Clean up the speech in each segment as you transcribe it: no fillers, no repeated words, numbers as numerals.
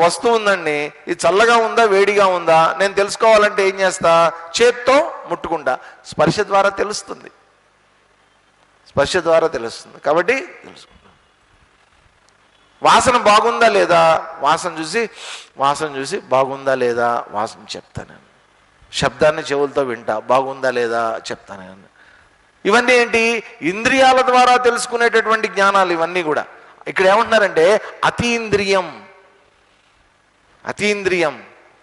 వస్తువు ఉందండి, ఇది చల్లగా ఉందా వేడిగా ఉందా నేను తెలుసుకోవాలంటే ఏం చేస్తా? చేత్తో ముట్టుకుంటా. స్పర్శ ద్వారా తెలుస్తుంది, స్పర్శ ద్వారా తెలుస్తుంది. కాబట్టి తెలుసుకుంటా. వాసన బాగుందా లేదా, వాసన చూసి బాగుందా లేదా వాసన చెప్తాను. శబ్దాన్ని చెవులతో వింటా, బాగుందా లేదా చెప్తాను. ఇవన్నీ ఏంటి? ఇంద్రియాల ద్వారా తెలుసుకునేటటువంటి జ్ఞానాలు ఇవన్నీ కూడా. ఇక్కడ ఏమంటున్నారంటే అతీంద్రియం, అతీంద్రియం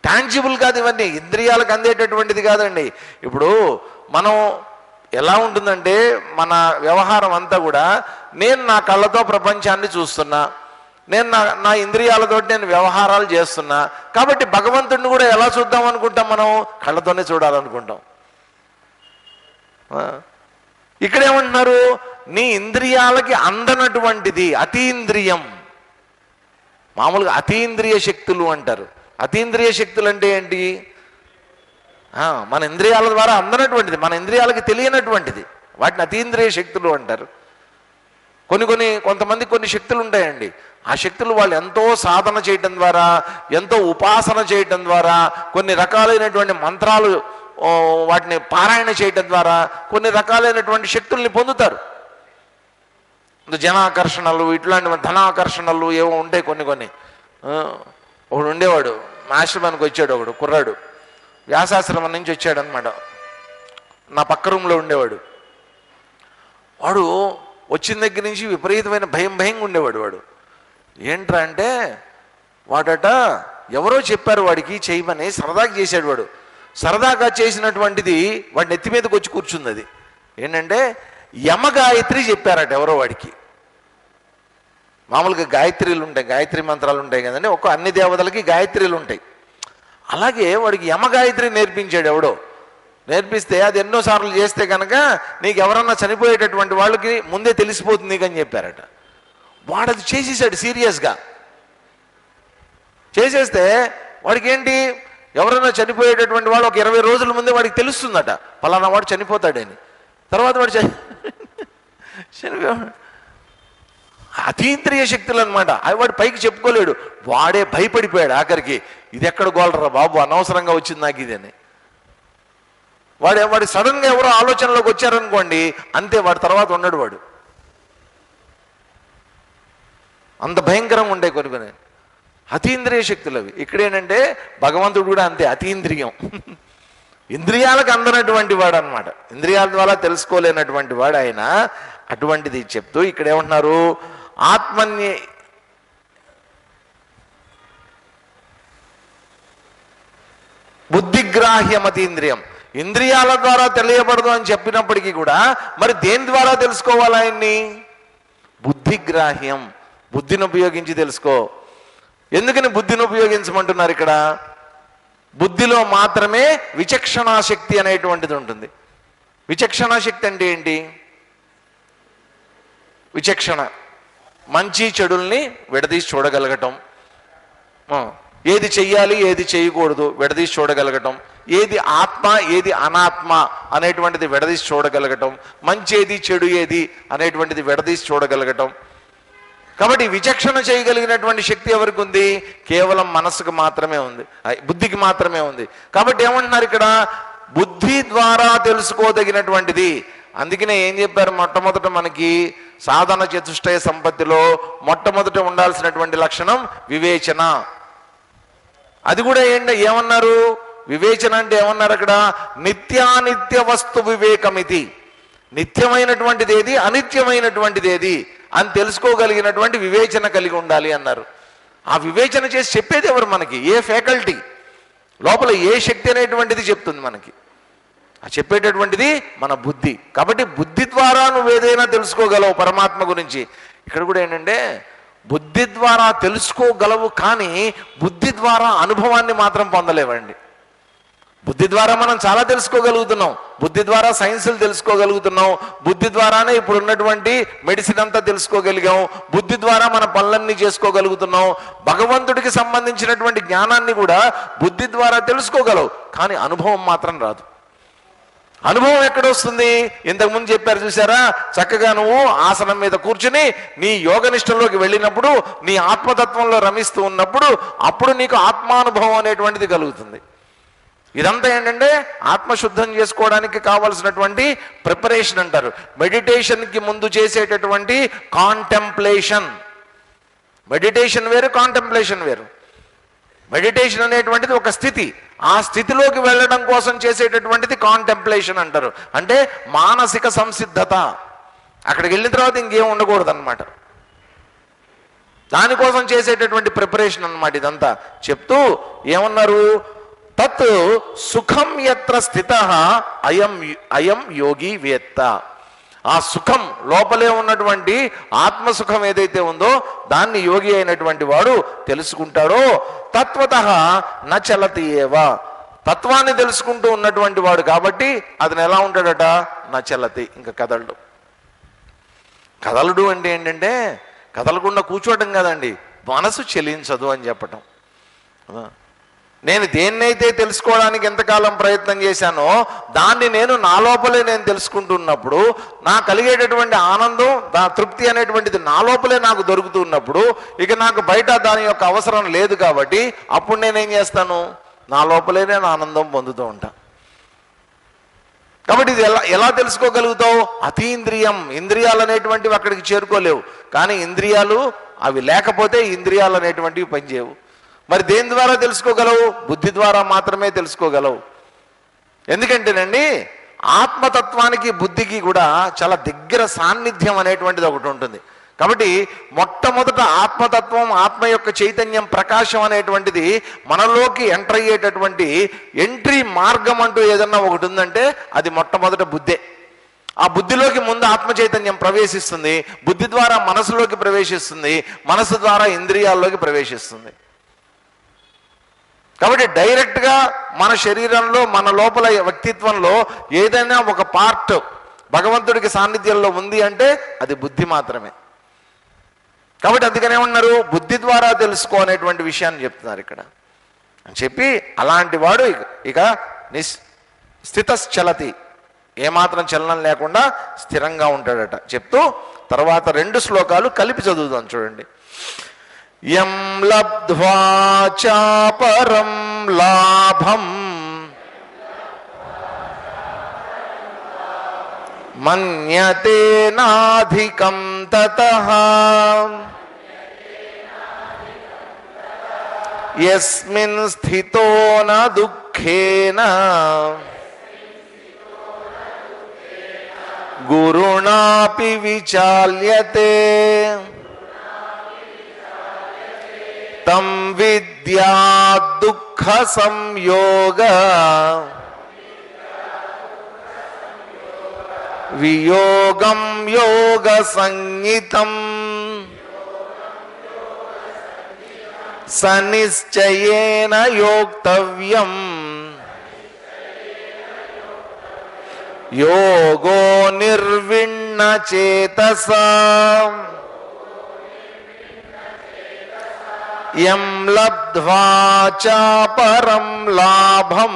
టాంజిబుల్ కాదు. ఇవన్నీ ఇంద్రియాలకు అందేటటువంటిది కాదండి. ఇప్పుడు మనం ఎలా ఉంటుందంటే మన వ్యవహారం అంతా కూడా నేను నా కళ్ళతో ప్రపంచాన్ని చూస్తున్నా, నేను నా ఇంద్రియాలతో నేను వ్యవహారాలు చేస్తున్నా. కాబట్టి భగవంతుడిని కూడా ఎలా చూద్దాం అనుకుంటాం? మనం కళ్ళతోనే చూడాలనుకుంటాం. ఇక్కడేమంటున్నారు? నీ ఇంద్రియాలకి అందనటువంటిది అతీంద్రియం. మామూలుగా అతీంద్రియ శక్తులు అంటారు. అతీంద్రియ శక్తులు అంటే ఏంటి? మన ఇంద్రియాల ద్వారా అందనటువంటిది, మన ఇంద్రియాలకి తెలియనటువంటిది, వాటిని అతీంద్రియ శక్తులు అంటారు. కొంతమంది కొన్ని శక్తులు ఉంటాయండి. ఆ శక్తులు వాళ్ళు ఎంతో సాధన చేయటం ద్వారా, ఎంతో ఉపాసన చేయటం ద్వారా, కొన్ని రకాలైనటువంటి మంత్రాలు వాటిని పారాయణ చేయటం ద్వారా కొన్ని రకాలైనటువంటి శక్తుల్ని పొందుతారు. జనాకర్షణలు, ఇట్లాంటి ధనాకర్షణలు ఏవో ఉంటాయి కొన్ని. ఒకడు ఉండేవాడు, ఆశ్రమానికి వచ్చాడు ఒకడు కుర్రాడు, వ్యాసాశ్రమం నుంచి వచ్చాడు అనమాట. నా పక్క రూమ్లో ఉండేవాడు. వాడు వచ్చిన దగ్గర నుంచి విపరీతమైన భయంగా ఉండేవాడు. వాడు ఏంట్రా అంటే వాడట ఎవరో చెప్పారు వాడికి చేయమని, సరదాగా చేశాడు. వాడు సరదాగా చేసినటువంటిది వాడి నెత్తి మీదకి వచ్చి కూర్చుంది. అది ఏంటంటే యమగాయత్రి చెప్పారట ఎవరో వాడికి. మామూలుగా గాయత్రీలు ఉంటాయి, గాయత్రి మంత్రాలు ఉంటాయి కదండి, అన్ని దేవతలకి గాయత్రీలు ఉంటాయి. అలాగే వాడికి యమగాయత్రి నేర్పించాడు ఎవడో. నేర్పిస్తే అది ఎన్నోసార్లు చేస్తే కనుక నీకు ఎవరన్నా చనిపోయేటటువంటి వాళ్ళకి ముందే తెలిసిపోతుంది నీకు అని చెప్పారట. వాడు అది చేసేసాడు సీరియస్గా. చేసేస్తే వాడికి ఏంటి, ఎవరైనా చనిపోయేటటువంటి వాళ్ళు ఒక 20 రోజుల ముందే వాడికి తెలుస్తుందట పలానా వాడు చనిపోతాడని. తర్వాత వాడు చనిపోయాడు. అతీంద్రియ శక్తులు అనమాట. అవి వాడు పైకి చెప్పుకోలేడు. వాడే భయపడిపోయాడు ఆఖరికి. ఇది ఎక్కడ గోలరా బాబు, అనవసరంగా వచ్చింది నాకు ఇది అని. వాడు సడన్గా ఎవరో ఆలోచనలోకి వచ్చారనుకోండి, అంతే, వాడి తర్వాత ఉన్నాడు వాడు. అంత భయంకరంగా ఉంటాయి కొన్ని అతీంద్రియ శక్తులు అవి. ఇక్కడేంటంటే భగవంతుడు కూడా అంతే, అతీంద్రియం. ఇంద్రియాలకు అందనటువంటి వాడు అనమాట. ఇంద్రియాల ద్వారా తెలుసుకోలేనటువంటి వాడు ఆయన. అటువంటిది చెప్తూ ఇక్కడ ఏమంటున్నారు? ఆత్మన్య బుద్ధిగ్రాహ్యం అతీంద్రియం. ఇంద్రియాల ద్వారా తెలియబడదు అని చెప్పినప్పటికీ కూడా మరి దేని ద్వారా తెలుసుకోవాలి ఆయన్ని? బుద్ధిగ్రాహ్యం, బుద్ధిని ఉపయోగించి తెలుసుకో. ఎందుకని బుద్ధిని ఉపయోగించమంటున్నారు ఇక్కడ? బుద్ధిలో మాత్రమే విచక్షణా శక్తి అనేటువంటిది ఉంటుంది. విచక్షణా శక్తి అంటే ఏంటి? విచక్షణ, మంచి చెడుల్ని విడదీసి చూడగలగటం, ఏది చెయ్యాలి ఏది చేయకూడదు విడదీసి చూడగలగటం, ఏది ఆత్మ ఏది అనాత్మ అనేటువంటిది విడదీసి చూడగలగటం, మంచి ఏది చెడు ఏది అనేటువంటిది విడదీసి చూడగలగటం. కాబట్టి విచక్షణ చేయగలిగినటువంటి శక్తి ఎవరికి ఉంది? కేవలం మనసుకు మాత్రమే ఉంది, బుద్ధికి మాత్రమే ఉంది. కాబట్టి ఏమంటున్నారు ఇక్కడ? బుద్ధి ద్వారా తెలుసుకోదగినటువంటిది. అందుకనే ఏం చెప్పారు? మొట్టమొదట మనకి సాధన చతుష్టయ సంపత్తిలో మొట్టమొదట ఉండాల్సినటువంటి లక్షణం వివేచన. అది కూడా ఏమన్నారు? వివేచన అంటే ఏమన్నారు అక్కడ? నిత్యానిత్య వస్తు వివేకమితి. నిత్యమైనటువంటిది ఏది, అనిత్యమైనటువంటిది ఏది అని తెలుసుకోగలిగినటువంటి వివేచన కలిగి ఉండాలి అన్నారు. ఆ వివేచన చేసి చెప్పేది ఎవరు మనకి? ఏ ఫ్యాకల్టీ లోపల ఏ శక్తి అనేటువంటిది చెప్తుంది మనకి? ఆ చెప్పేటటువంటిది మన బుద్ధి. కాబట్టి బుద్ధి ద్వారా నువ్వు ఏదైనా తెలుసుకోగలవు పరమాత్మ గురించి. ఇక్కడ కూడా ఏంటంటే బుద్ధి ద్వారా తెలుసుకోగలవు, కానీ బుద్ధి ద్వారా అనుభవాన్ని మాత్రం పొందలేవండి. బుద్ధి ద్వారా మనం చాలా తెలుసుకోగలుగుతున్నాం, బుద్ధి ద్వారా సైన్సులు తెలుసుకోగలుగుతున్నాం, బుద్ధి ద్వారానే ఇప్పుడు ఉన్నటువంటి మెడిసిన్ అంతా తెలుసుకోగలిగాం, బుద్ధి ద్వారా మన పనులన్నీ చేసుకోగలుగుతున్నాం. భగవంతుడికి సంబంధించినటువంటి జ్ఞానాన్ని కూడా బుద్ధి ద్వారా తెలుసుకోగలవు, కానీ అనుభవం మాత్రం రాదు. అనుభవం ఎక్కడొస్తుంది? ఇంతకుముందు చెప్పారు చూసారా, చక్కగా నువ్వు ఆసనం మీద కూర్చుని నీ యోగనిష్టలోకి వెళ్ళినప్పుడు, నీ ఆత్మతత్వంలో రమిస్తూ ఉన్నప్పుడు అప్పుడు నీకు ఆత్మానుభవం అనేటువంటిది కలుగుతుంది. ఇదంతా ఏంటంటే ఆత్మశుద్ధం చేసుకోవడానికి కావలసినటువంటి ప్రిపరేషన్ అంటారు. మెడిటేషన్కి ముందు చేసేటటువంటి కాంటెంప్లేషన్. మెడిటేషన్ వేరు, కాంటెంప్లేషన్ వేరు. మెడిటేషన్ అనేటువంటిది ఒక స్థితి, ఆ స్థితిలోకి వెళ్ళడం కోసం చేసేటటువంటిది కాంటెంప్లేషన్ అంటారు. అంటే మానసిక సంసిద్ధత. అక్కడికి వెళ్ళిన తర్వాత ఇంకేం ఉండకూడదు అనమాట. దానికోసం చేసేటటువంటి ప్రిపరేషన్ అన్నమాట ఇదంతా చెప్తూ ఏమన్నారు? తత్ సుఖం యత్ర స్థితః అయం యోగి వేత్త. ఆ సుఖం లోపలే ఉన్నటువంటి ఆత్మసుఖం ఏదైతే ఉందో దాన్ని యోగి అయినటువంటి వాడు తెలుసుకుంటాడో తత్వతః నచలతి ఏవ. తత్వాన్ని తెలుసుకుంటూ ఉన్నటువంటి వాడు కాబట్టి అతను ఎలా ఉంటాడట? నచలతి, ఇంకా కదలడు. కదలడు అంటే ఏంటంటే కదలకుండా కూర్చోవడం కదండి, మనసు చెలించదు అని చెప్పటం. నేను దేన్నైతే తెలుసుకోవడానికి ఎంతకాలం ప్రయత్నం చేశానో దాన్ని నేను నా లోపలే నేను తెలుసుకుంటున్నప్పుడు నాకు కలిగేటటువంటి ఆనందం, తృప్తి అనేటువంటిది నా లోపలే నాకు దొరుకుతున్నప్పుడు ఇక నాకు బయట దాని యొక్క అవసరం లేదు. కాబట్టి అప్పుడు నేనేం చేస్తాను? నా లోపలే నేను ఆనందం పొందుతూ ఉంటా. కాబట్టి ఇది ఎలా తెలుసుకోగలుగుతావు? అతీంద్రియం. ఇంద్రియాలు అనేటువంటివి అక్కడికి చేరుకోలేవు. కానీ ఇంద్రియాలు అవి లేకపోతే ఇంద్రియాలు అనేటువంటివి పనిచేయవు. మరి దేని ద్వారా తెలుసుకోగలవు? బుద్ధి ద్వారా మాత్రమే తెలుసుకోగలవు. ఎందుకంటేనండి ఆత్మతత్వానికి బుద్ధికి కూడా చాలా దగ్గర సాన్నిధ్యం అనేటువంటిది ఒకటి ఉంటుంది. కాబట్టి మొట్టమొదట ఆత్మతత్వం, ఆత్మ యొక్క చైతన్యం, ప్రకాశం అనేటువంటిది మనలోకి ఎంటర్ అయ్యేటటువంటి ఎంట్రీ మార్గం అంటూ ఏదన్నా ఒకటి ఉందంటే అది మొట్టమొదట బుద్ధే. ఆ బుద్ధిలోకి ముందు ఆత్మ చైతన్యం ప్రవేశిస్తుంది, బుద్ధి ద్వారా మనసులోకి ప్రవేశిస్తుంది, మనసు ద్వారా ఇంద్రియాల్లోకి ప్రవేశిస్తుంది. కాబట్టి డైరెక్ట్గా మన శరీరంలో, మన లోపల వ్యక్తిత్వంలో ఏదైనా ఒక పార్ట్ భగవంతుడికి సాన్నిధ్యంలో ఉంది అంటే అది బుద్ధి మాత్రమే. కాబట్టి అందుకనే ఉన్నారు బుద్ధి ద్వారా తెలుసుకో అనేటువంటి విషయాన్ని చెప్తున్నారు ఇక్కడ అని చెప్పి, అలాంటి వాడు ఇక స్థితశ్చలతి, ఏమాత్రం చలనం లేకుండా స్థిరంగా ఉంటాడట చెప్తూ తర్వాత 2 శ్లోకాలు కలిపి చదువుదాం చూడండి. యం లబ్ధ్వా చాపరం లాభం మన్యతే నాధికం తతః యస్మిన్ స్థితో న దుఃఖేన గురుణాపి విచాల్యతే తం విద్యా దుఃఖ సంయోగ వియోగం యోగ సంజ్ఞితం సనిశ్చయేన యోక్తవ్యం యోగో నిర్విణ్ణ చేతసా యం లబ్ధ్వా చాపరం లాభం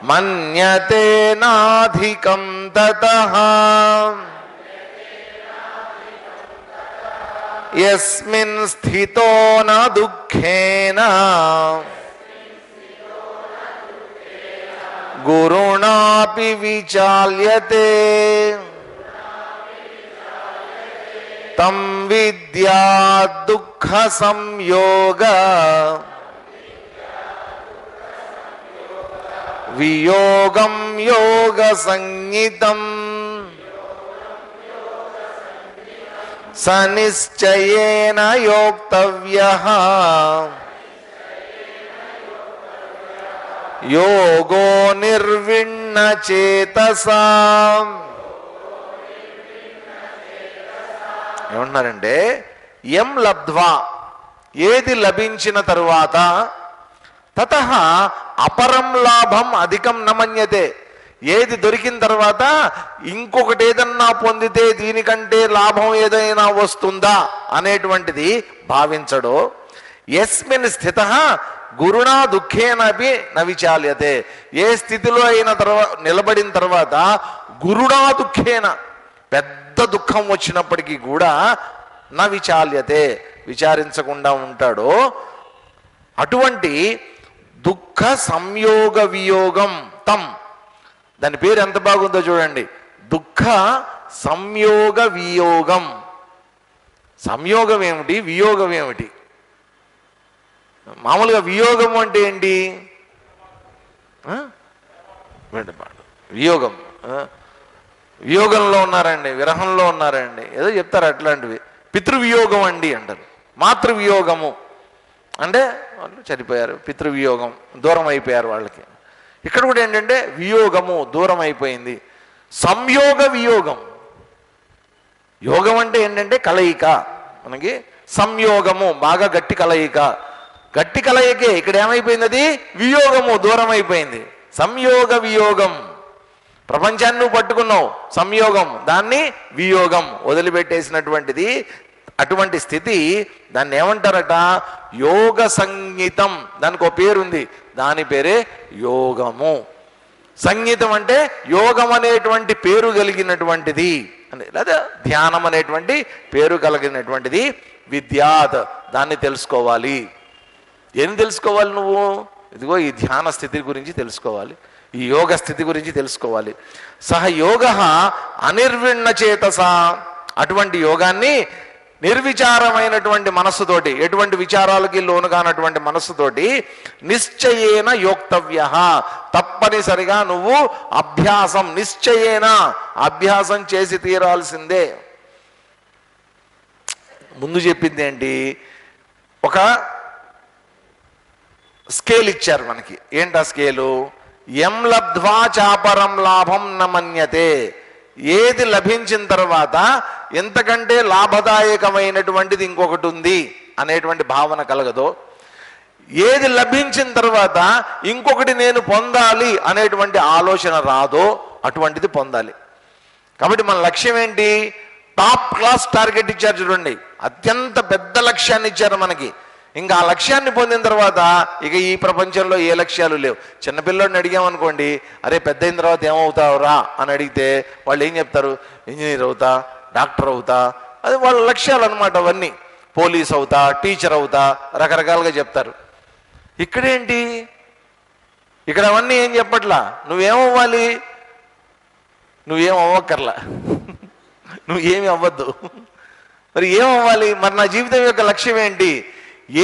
మన్యతే నాధికం తతః యస్మిన్ స్థితో న దుఃఖేన గురుణాపి విచాల్యతే తం విద్యా దుఃఖ సంయోగ వియోగం యోగ సంజ్ఞితం సనిశ్చయేన యోక్తవ్యః యోగో నిర్విణ్ణ చేతసా. ఏమన్నారంటే యం లబ్ధ్వా, ఏది లభించిన తరువాత, తతః అపరం లాభం అధికం నమన్యతే, ఏది దొరికిన తర్వాత ఇంకొకటి ఏదన్నా పొందితే దీనికంటే లాభం ఏదైనా వస్తుందా అనేటువంటిది భావించడో, యస్మిన్ స్థితః గురుణా దుఃఖేనపి నవిచాల్యతే. ఏ స్థితిలో అయిన తర్వాత నిలబడిన తర్వాత గురుణా దుఃఖేన పెద్ద దుఃఖం వచ్చినప్పటికీ కూడా నవిచాల్యతే విచారించకుండా ఉంటాడో అటువంటి దుఃఖ సంయోగ వియోగం తం. దాని పేరు ఎంత బాగుందో చూడండి, దుఃఖ సంయోగ వియోగం. సంయోగం ఏమిటి, వియోగం ఏమిటి? మామూలుగా వియోగం అంటే ఏంటి? వియోగం, వియోగంలో ఉన్నారండి, విరహంలో ఉన్నారండి, ఏదో చెప్తారు అట్లాంటివి. పితృవియోగం అండి అంటారు. మాతృవియోగము అంటే వాళ్ళు చనిపోయారు, పితృవియోగం, దూరం అయిపోయారు వాళ్ళకి. ఇక్కడ కూడా ఏంటంటే వియోగము, దూరం అయిపోయింది. సంయోగ వియోగం, యోగం అంటే ఏంటంటే కలయిక, మనకి సంయోగము బాగా గట్టి కలయిక. గట్టి కలయికే ఇక్కడ ఏమైపోయింది, అది వియోగము, దూరం అయిపోయింది. సంయోగ వియోగం, ప్రపంచాన్ని నువ్వు పట్టుకున్నావు, సంయోగం, దాన్ని వియోగం, వదిలిపెట్టేసినటువంటిది. అటువంటి స్థితి దాన్ని ఏమంటారట, యోగ సంగీతం. దానికి ఒక పేరుంది, దాని పేరే యోగము. సంగీతం అంటే యోగం అనేటువంటి పేరు కలిగినటువంటిది, లేదా ధ్యానం అనేటువంటి పేరు కలిగినటువంటిది. విద్యాత్, దాన్ని తెలుసుకోవాలి. ఏం తెలుసుకోవాలి నువ్వు? ఇదిగో ఈ ధ్యాన స్థితి గురించి తెలుసుకోవాలి, ఈ యోగ స్థితి గురించి తెలుసుకోవాలి. సహ యోగ అనిర్విణ్ణ చేతస, అటువంటి యోగాన్ని నిర్విచారమైనటువంటి మనస్సుతోటి, ఎటువంటి విచారాలకి లోను కానటువంటి మనస్సుతోటి నిశ్చయేన యోక్తవ్య, తప్పనిసరిగా నువ్వు అభ్యాసం, నిశ్చయేన అభ్యాసం చేసి తీరాల్సిందే. ముందు చెప్పింది ఏంటి, ఒక స్కేల్ ఇచ్చారు మనకి. ఏంటి ఆ స్కేలు? ఎం లబ్ధ్వా చాపరం లాభం నమన్యతే. ఏది లభించిన తర్వాత ఎంతకంటే లాభదాయకమైనటువంటిది ఇంకొకటి ఉంది అనేటువంటి భావన కలగదో, ఏది లభించిన తర్వాత ఇంకొకటి నేను పొందాలి అనేటువంటి ఆలోచన రాదో అటువంటిది పొందాలి. కాబట్టి మన లక్ష్యం ఏంటి? టాప్ క్లాస్ టార్గెట్ ఇచ్చారు చూడండి, అత్యంత పెద్ద లక్ష్యాన్ని ఇచ్చారు మనకి. ఇంకా ఆ లక్ష్యాన్ని పొందిన తర్వాత ఇక ఈ ప్రపంచంలో ఏ లక్ష్యాలు లేవు. చిన్నపిల్లోడిని అడిగామనుకోండి, అరే పెద్ద అయిన తర్వాత ఏమవుతావురా అని అడిగితే వాళ్ళు ఏం చెప్తారు? ఇంజనీర్ అవుతా, డాక్టర్ అవుతా, అది వాళ్ళ లక్ష్యాలు అనమాట. అవన్నీ పోలీస్ అవుతా, టీచర్ అవుతా, రకరకాలుగా చెప్తారు. ఇక్కడేంటి, ఇక్కడ అవన్నీ ఏం చెప్పట్లా, నువ్వేమవ్వాలి, నువ్వేం అవ్వక్కర్లా, నువ్వేమి అవ్వద్దు. మరి ఏమవ్వాలి? మరి నా జీవితం యొక్క లక్ష్యం ఏంటి?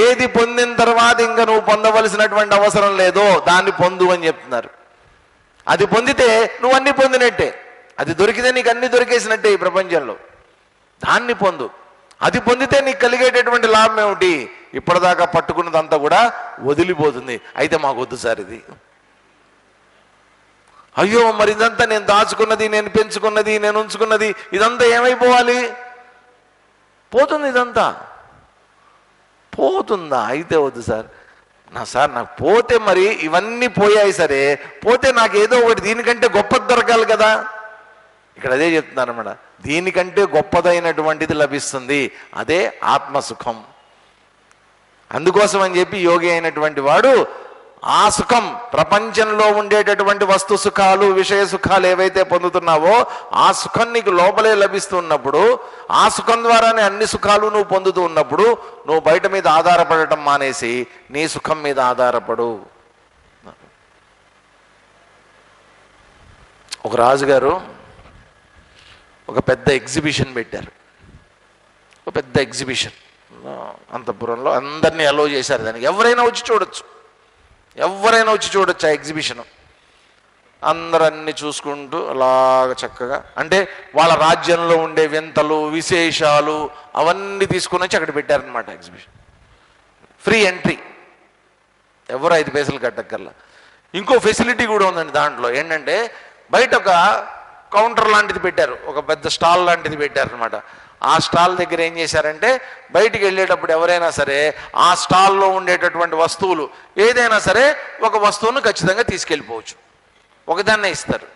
ఏది పొందిన తర్వాత ఇంకా నువ్వు పొందవలసినటువంటి అవసరం లేదో దాన్ని పొందు అని చెప్తున్నారు. అది పొందితే నువ్వు అన్ని పొందినట్టే, అది దొరికితే నీకు అన్ని దొరికేసినట్టే ఈ ప్రపంచంలో. దాన్ని పొందు. అది పొందితే నీకు కలిగేటటువంటి లాభం ఏమిటి? ఇప్పటిదాకా పట్టుకున్నదంతా కూడా వదిలిపోతుంది. అయితే మాకు వద్దు సార్ ఇది, అయ్యో మరి ఇదంతా నేను దాచుకున్నది, నేను పెంచుకున్నది, నేను ఉంచుకున్నది, ఇదంతా ఏమైపోవాలి? పోతుంది, ఇదంతా పోతుందా? అయితే వద్దు సార్. నాకు పోతే మరి ఇవన్నీ పోయాయి, సరే పోతే నాకు ఏదో ఒకటి దీనికంటే గొప్పది దొరకాలి కదా. ఇక్కడ అదే చెప్తున్నారు అన్నమాట, దీనికంటే గొప్పదైనటువంటిది లభిస్తుంది, అదే ఆత్మసుఖం. అందుకోసం అని చెప్పి యోగి అయినటువంటి వాడు ఆ సుఖం, ప్రపంచంలో ఉండేటటువంటి వస్తు సుఖాలు, విషయ సుఖాలు ఏవైతే పొందుతున్నావో ఆ సుఖం నీకు లోపలే లభిస్తున్నప్పుడు, ఆ సుఖం ద్వారానే అన్ని సుఖాలు నువ్వు పొందుతూ ఉన్నప్పుడు నువ్వు బయట మీద ఆధారపడటం మానేసి నీ సుఖం మీద ఆధారపడు. ఒక రాజుగారు ఒక పెద్ద ఎగ్జిబిషన్ పెట్టారు, ఒక పెద్ద ఎగ్జిబిషన్ అంతఃపురంలో. అందరినీ అలో చేశారు, దానికి ఎవరైనా వచ్చి చూడొచ్చు, ఎవరైనా వచ్చి చూడొచ్చు ఆ ఎగ్జిబిషన్. అందరూ అన్ని చూసుకుంటూ అలాగ చక్కగా, అంటే వాళ్ళ రాజ్యంలో ఉండే వింతలు, విశేషాలు అవన్నీ తీసుకుని వచ్చి అక్కడ పెట్టారనమాట ఎగ్జిబిషన్. ఫ్రీ ఎంట్రీ, ఎవరు 5 పైసలు కట్టక్కర్లా. ఇంకో ఫెసిలిటీ కూడా ఉందండి దాంట్లో. ఏంటంటే బయట ఒక కౌంటర్ లాంటిది పెట్టారు, ఒక పెద్ద స్టాల్ లాంటిది పెట్టారనమాట. ఆ స్టాల్ దగ్గర ఏం చేశారంటే బయటికి వెళ్ళేటప్పుడు ఎవరైనా సరే ఆ స్టాల్లో ఉండేటటువంటి వస్తువులు ఏదైనా సరే ఒక వస్తువును ఖచ్చితంగా తీసుకెళ్ళిపోవచ్చు. ఒకదాన్నే ఇస్తారు,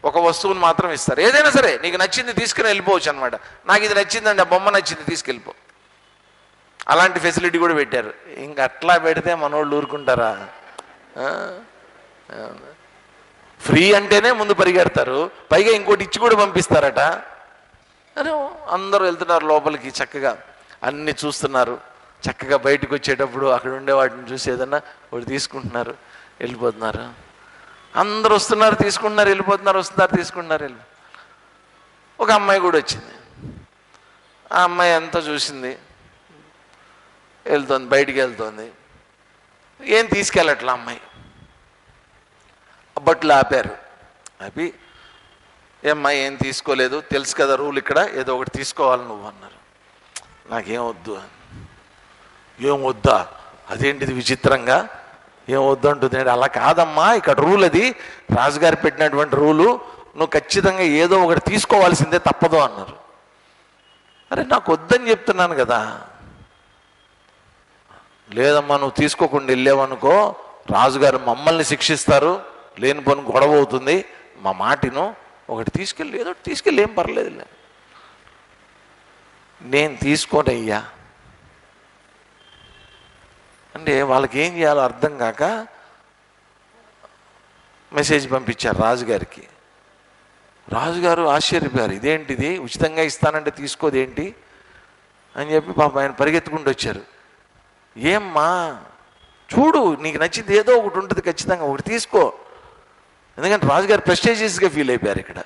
ఒక వస్తువును మాత్రం ఇస్తారు. ఏదైనా సరే నీకు నచ్చింది తీసుకుని వెళ్ళిపోవచ్చు అనమాట. నాకు ఇది నచ్చిందండి, ఆ బొమ్మ నచ్చింది, తీసుకెళ్ళిపో. అలాంటి ఫెసిలిటీ కూడా పెట్టారు. ఇంక అట్లా పెడితే మనోళ్ళు ఊరుకుంటారా? ఫ్రీ అంటేనే ముందు పరిగెడతారు, పైగా ఇంకోటి ఇచ్చి కూడా పంపిస్తారట. అరే అందరూ వెళ్తున్నారు లోపలికి, చక్కగా అన్ని చూస్తున్నారు. చక్కగా బయటకు వచ్చేటప్పుడు అక్కడ ఉండే వాటిని చూసి ఏదన్నా ఒకటి తీసుకుంటున్నారు, వెళ్ళిపోతున్నారు. అందరూ వస్తున్నారు, తీసుకుంటున్నారు, వెళ్ళిపోతున్నారు, వస్తున్నారు, తీసుకుంటున్నారు, ఒక అమ్మాయి కూడా వచ్చింది. ఆ అమ్మాయి అంతా చూసింది, వెళ్తుంది, బయటికి వెళ్తుంది. ఏం తీసుకెళ్ళట్లా అమ్మాయి. బట్లు ఆపారు. ఆపి ఏమ్మా ఏం తీసుకోలేదు, తెలుసు కదా రూల్, ఇక్కడ ఏదో ఒకటి తీసుకోవాలి నువ్వు అన్నారు. నాకేం వద్దు. ఏం వద్దా? అదేంటిది విచిత్రంగా ఏం వద్దు అంటుంది. అలా కాదమ్మా, ఇక్కడ రూల్, అది రాజుగారు పెట్టినటువంటి రూలు, నువ్వు ఖచ్చితంగా ఏదో ఒకటి తీసుకోవాల్సిందే, తప్పదు అన్నారు. అరే నాకు వద్దని చెప్తున్నాను కదా. లేదమ్మా నువ్వు తీసుకోకుండా వెళ్ళావనుకో రాజుగారు మమ్మల్ని శిక్షిస్తారు, లేని పని గొడవ అవుతుంది, మా మాటిను, ఒకటి తీసుకెళ్ళి ఏదో తీసుకెళ్ళి ఏం పర్లేదులే. నేను తీసుకోనయ్యా అంటే వాళ్ళకి ఏం చేయాలో అర్థం కాక మెసేజ్ పంపించారు రాజుగారికి. రాజుగారు ఆశ్చర్యపోయారు, ఇదేంటిది ఉచితంగా ఇస్తానంటే తీసుకోదేంటి అని చెప్పి పాప ఆయన పరిగెత్తుకుంటూ వచ్చారు. ఏమ్మా చూడు, నీకు నచ్చింది ఏదో ఒకటి ఉంటుంది, ఖచ్చితంగా ఒకటి తీసుకో. ఎందుకంటే రాజుగారు ప్రెస్టేజియస్గా ఫీల్ అయిపోయారు ఇక్కడ.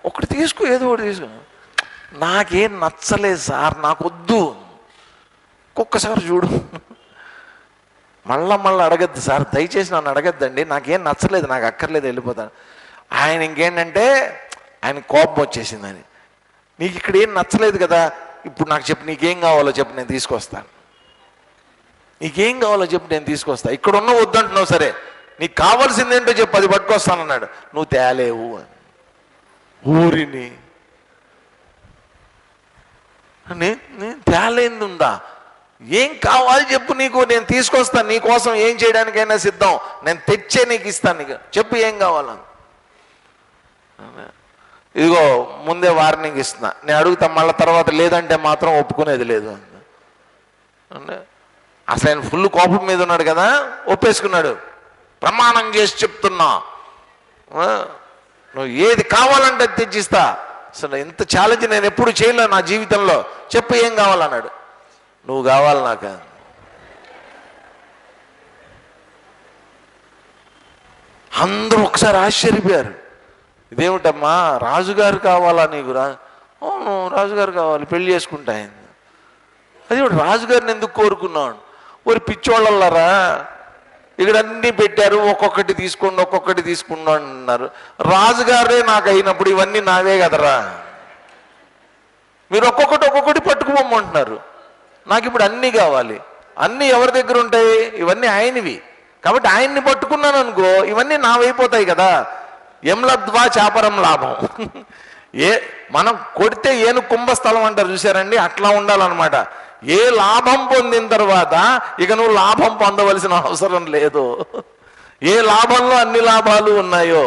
ఒకటి తీసుకో, ఏదో ఒకటి తీసుకో. నాకేం నచ్చలేదు సార్, నాకు వద్దు, ఒక్కసారి చూడు, మళ్ళా అడగద్దు సార్, దయచేసి నన్ను అడగద్దండి, నాకేం నచ్చలేదు, నాకు అక్కర్లేదు, వెళ్ళిపోతాను. ఆయన ఇంకేంటంటే ఆయన కోపం వచ్చేసిందని, నీకు ఇక్కడ ఏం నచ్చలేదు కదా, ఇప్పుడు నాకు చెప్పు, నీకేం కావాలో చెప్పు, నేను తీసుకొస్తాను. నీకేం కావాలో చెప్పు, నేను తీసుకొస్తా. ఇక్కడ ఉన్న వద్దంటున్నావు, సరే నీకు కావాల్సిందేంటో చెప్పు, అది పట్టుకొస్తానన్నాడు. నువ్వు తేలేవు అని ఊరిని నేను తేలేంది ఉందా? ఏం కావాలి చెప్పు, నీకు నేను తీసుకొస్తాను, నీకోసం ఏం చేయడానికైనా సిద్ధం, నేను తెచ్చే నీకు ఇస్తాను, నీకు చెప్పు ఏం కావాలని. ఇదిగో ముందే వార్నింగ్ ఇస్తున్నా, నేను అడుగుతా మళ్ళీ తర్వాత లేదంటే మాత్రం ఒప్పుకునేది లేదు అంటే. అసలు ఆయన ఫుల్ కోపం మీద ఉన్నాడు కదా, ఒప్పేసుకున్నాడు. ప్రమాణం చేసి చెప్తున్నా, నువ్వు ఏది కావాలంటే తెచ్చిస్తా, అసలు ఇంత ఛాలెంజ్ నేను ఎప్పుడు చేయలే నా జీవితంలో, చెప్పు ఏం కావాలన్నాడు. నువ్వు కావాలి నాకు. అందరూ ఒకసారి ఆశ్చర్యపోయారు, ఇదేమిటమ్మా రాజుగారు కావాలా నీకు? అవును రాజుగారు కావాలి, పెళ్లి చేసుకుంటా అయింది. అది రాజుగారిని ఎందుకు కోరుకున్నాను? ఒక పిచ్చోళ్ళలారా, ఇక్కడ అన్నీ పెట్టారు, ఒక్కొక్కటి తీసుకోండి ఒక్కొక్కటి తీసుకున్నా అన్నారు. రాజుగారే నాకు అయినప్పుడు ఇవన్నీ నావే కదరా, మీరు ఒక్కొక్కటి పట్టుకుపోమంటున్నారు. నాకు ఇప్పుడు అన్నీ కావాలి. అన్నీ ఎవరి దగ్గర ఉంటాయి? ఇవన్నీ ఆయనవి. కాబట్టి ఆయన్ని పట్టుకున్నాను అనుకో, ఇవన్నీ నావైపోతాయి కదా. ఎంలబ్ధ్వా చాపరం లాభం. మనం కొడితే ఏను కుంభస్థలం అంటారు చూసారండి, అట్లా ఉండాలన్నమాట. ఏ లాభం పొందిన తర్వాత ఇక నువ్వు లాభం పొందవలసిన అవసరం లేదు. ఏ లాభంలో అన్ని లాభాలు ఉన్నాయో,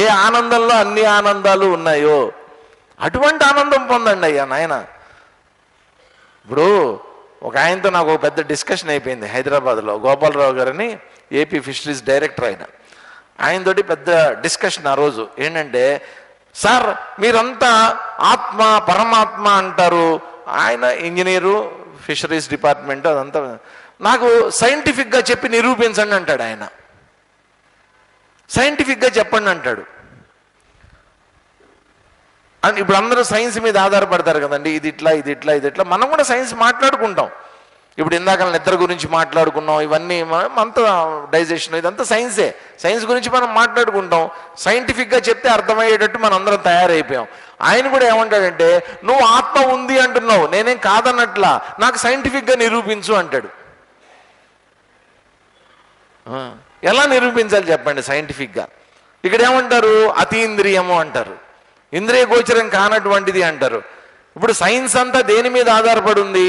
ఏ ఆనందంలో అన్ని ఆనందాలు ఉన్నాయో అటువంటి ఆనందం పొందండి అయ్యా నాయన. ఇప్పుడు ఒక ఆయనతో నాకు ఒక పెద్ద డిస్కషన్ అయిపోయింది హైదరాబాద్లో. గోపాలరావు గారని ఏపీ ఫిషరీస్ డైరెక్టర్ ఆయనతోటి పెద్ద డిస్కషన్ ఆ రోజు. ఏంటంటే, సార్ మీరంతా ఆత్మ పరమాత్మ అంటారు, ఆయన ఇంజనీరు, ఫిషరీస్ డిపార్ట్మెంట్, అదంతా నాకు సైంటిఫిక్గా చెప్పి నిరూపించండి అంటాడు ఆయన. సైంటిఫిక్గా చెప్పండి అంటాడు. అండ్ ఇప్పుడు అందరూ సైన్స్ మీద ఆధారపడతారు కదండి, ఇది ఇట్లా ఇది ఇట్లా ఇది ఇట్లా. మనం కూడా సైన్స్ మాట్లాడుకుంటాం. ఇప్పుడు ఇందాక నిద్ర గురించి మాట్లాడుకున్నాం, ఇవన్నీ అంత డైజెషన్ ఇదంతా సైన్సే. సైన్స్ గురించి మనం మాట్లాడుకుంటాం. సైంటిఫిక్గా చెప్తే అర్థమయ్యేటట్టు మనం అందరం తయారైపోయాం. ఆయన కూడా ఏమంటాడంటే, నువ్వు ఆత్మ ఉంది అంటున్నావు, నేనేం కాదన్నట్లా, నాకు సైంటిఫిక్గా నిరూపించు అంటాడు. ఎలా నిరూపించాలి చెప్పండి సైంటిఫిక్గా? ఇక్కడ ఏమంటారు? అతీంద్రియము అంటారు, ఇంద్రియ గోచరం కానటువంటిది అంటారు. ఇప్పుడు సైన్స్ అంతా దేని మీద ఆధారపడి ఉంది?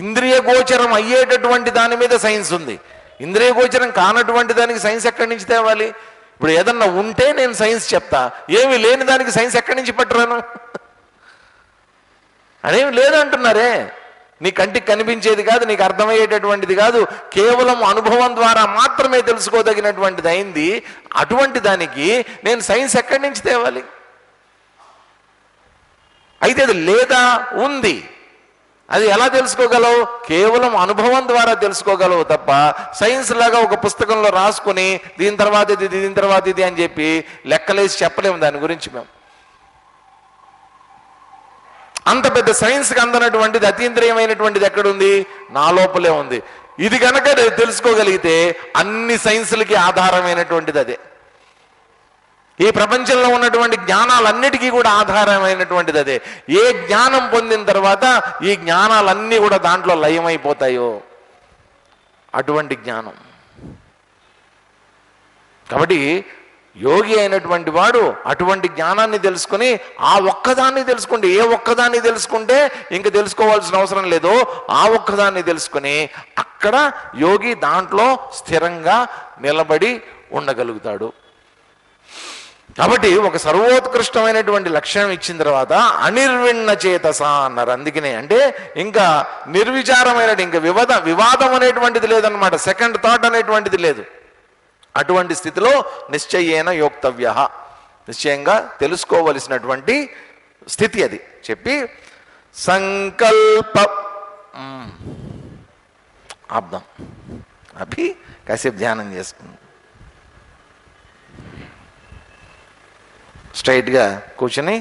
ఇంద్రియ గోచరం అయ్యేటటువంటి దాని మీద సైన్స్ ఉంది. ఇంద్రియ గోచరం కానటువంటి దానికి సైన్స్ ఎక్కడి నుంచి తేవాలి? ఇప్పుడు ఏదన్నా ఉంటే నేను సైన్స్ చెప్తా, ఏమి లేని దానికి సైన్స్ ఎక్కడి నుంచి పట్టరాను? అదేమి లేదంటున్నారే. నీ కంటికి కనిపించేది కాదు, నీకు అర్థమయ్యేటటువంటిది కాదు, కేవలం అనుభవం ద్వారా మాత్రమే తెలుసుకోదగినటువంటిది అయింది. అటువంటి దానికి నేను సైన్స్ ఎక్కడి నుంచి తేవాలి? అయితే అది లేదా ఉంది, అది ఎలా తెలుసుకోగలవు? కేవలం అనుభవం ద్వారా తెలుసుకోగలవు తప్ప సైన్స్ లాగా ఒక పుస్తకంలో రాసుకుని దీని తర్వాత ఇది, దీని తర్వాత ఇది అని చెప్పి లెక్కలేసి చెప్పలేము దాని గురించి మేము. అంత పెద్ద సైన్స్కి అందనటువంటిది, అతీంద్రియమైనటువంటిది ఎక్కడుంది? నా లోపలే ఉంది. ఇది కనుక తెలుసుకోగలిగితే అన్ని సైన్సులకి ఆధారమైనటువంటిది అదే. ఈ ప్రపంచంలో ఉన్నటువంటి జ్ఞానాలన్నిటికీ కూడా ఆధారమైనటువంటిది అదే. ఏ జ్ఞానం పొందిన తర్వాత ఈ జ్ఞానాలన్నీ కూడా దాంట్లో లయమైపోతాయో అటువంటి జ్ఞానం. కాబట్టి యోగి అయినటువంటి వాడు అటువంటి జ్ఞానాన్ని తెలుసుకుని ఆ ఒక్కదాన్ని తెలుసుకుంటే, ఏ ఒక్కదాన్ని తెలుసుకుంటే ఇంక తెలుసుకోవాల్సిన అవసరం లేదో ఆ ఒక్కదాన్ని తెలుసుకుని అక్కడ యోగి దాంట్లో స్థిరంగా నిలబడి ఉండగలుగుతాడు. కాబట్టి ఒక సర్వోత్కృష్టమైనటువంటి లక్షణం ఇచ్చిన తర్వాత అనిర్విణ్ణ చేతస అన్నారు. అందుకనే అంటే ఇంకా నిర్విచారమైన, ఇంకా వివాదం అనేటువంటిది లేదనమాట, సెకండ్ థాట్ అనేటువంటిది లేదు. అటువంటి స్థితిలో నిశ్చయేన యోక్తవ్య, నిశ్చయంగా తెలుసుకోవలసినటువంటి స్థితి అది చెప్పి సంకల్ప ఆబ్దాం. అభి కాసేపు ధ్యానం చేసుకుందాం. స్ట్రైట్గా కూర్చొని